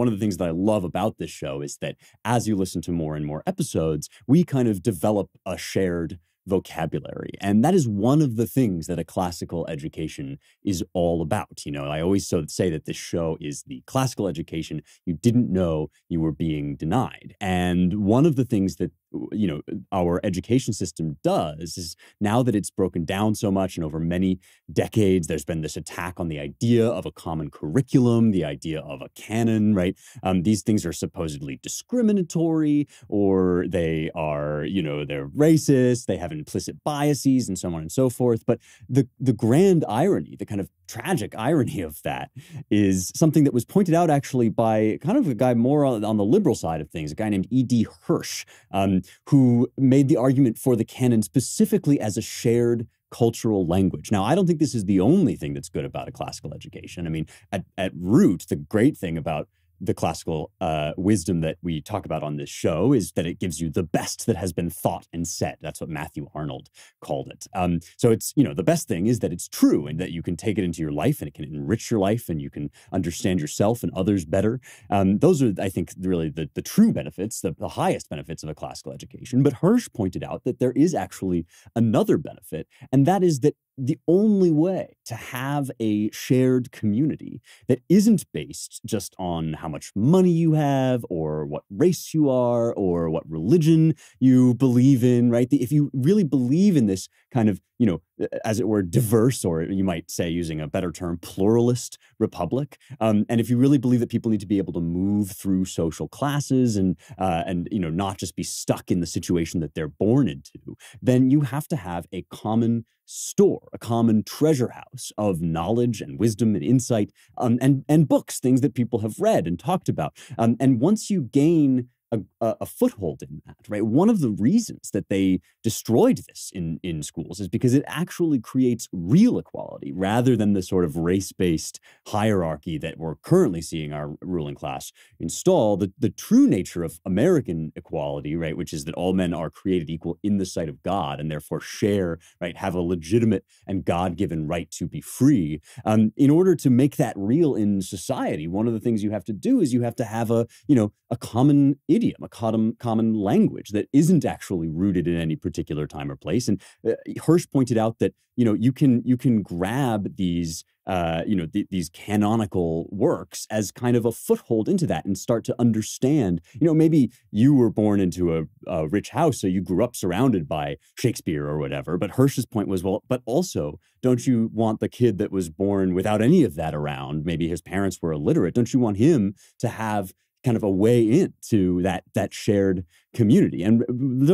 One of the things that I love about this show is that as you listen to more and more episodes, we kind of develop a shared vocabulary. And that is one of the things that a classical education is all about. I always say that this show is the classical education you didn't know you were being denied. And one of the things that our education system does is, now that it's broken down so much and over many decades, there's been this attack on the idea of a common curriculum, the idea of a canon, right? These things are supposedly discriminatory, or they are, they're racist, they have implicit biases, and so on and so forth. But the grand irony, the kind of tragic irony of that, is something that was pointed out actually by kind of a guy more on the liberal side of things, a guy named E.D. Hirsch, who made the argument for the canon specifically as a shared cultural language. Now, I don't think this is the only thing that's good about a classical education. I mean, at root, the great thing about the classical wisdom that we talk about on this show is that it gives you the best that has been thought and said. That's what Matthew Arnold called it. So it's, the best thing is that it's true and that you can take it into your life and it can enrich your life and you can understand yourself and others better. Those are, I think, really the true benefits, the highest benefits of a classical education. But Hirsch pointed out that there is actually another benefit, and that is that the only way to have a shared community that isn't based just on how much money you have or what race you are or what religion you believe in, right? If you really believe in this kind of, as it were, diverse, or you might say, using a better term, pluralist republic, and if you really believe that people need to be able to move through social classes and not just be stuck in the situation that they're born into, then you have to have a common store, a common treasure house of knowledge and wisdom and insight, and books, things that people have read and talked about. And once you gain a foothold in that, right? One of the reasons that they destroyed this in schools is because it actually creates real equality rather than the sort of race-based hierarchy that we're currently seeing our ruling class install. The true nature of American equality, right, which is that all men are created equal in the sight of God and therefore share, right, have a legitimate and God-given right to be free. In order to make that real in society, one of the things you have to do is you have to have a common idiom, a common language that isn't actually rooted in any particular time or place. And Hirsch pointed out that you can grab these these canonical works as kind of a foothold into that and start to understand. Maybe you were born into a rich house, so you grew up surrounded by Shakespeare or whatever. But Hirsch's point was, well, but also, don't you want the kid that was born without any of that around? Maybe his parents were illiterate. Don't you want him to have kind of a way into that shared community? And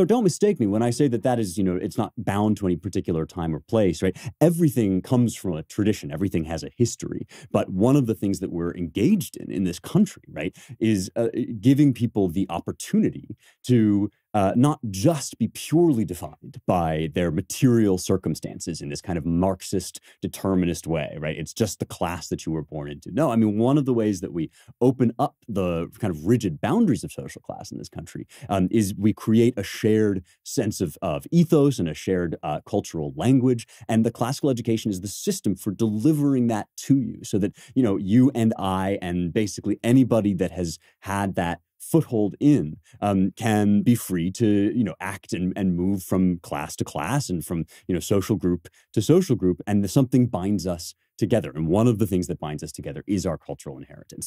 don't mistake me when I say that is, it's not bound to any particular time or place, right? Everything comes from a tradition. Everything has a history. But one of the things that we're engaged in this country, right, is giving people the opportunity to not just be purely defined by their material circumstances in this kind of Marxist determinist way, right? It's just the class that you were born into. No, I mean, one of the ways that we open up the kind of rigid boundaries of social class in this country is we create a shared sense of ethos and a shared cultural language. And the classical education is the system for delivering that to you so that, you and I and basically anybody that has had that foothold in can be free to act and move from class to class and from social group to social group, and something binds us together. And one of the things that binds us together is our cultural inheritance.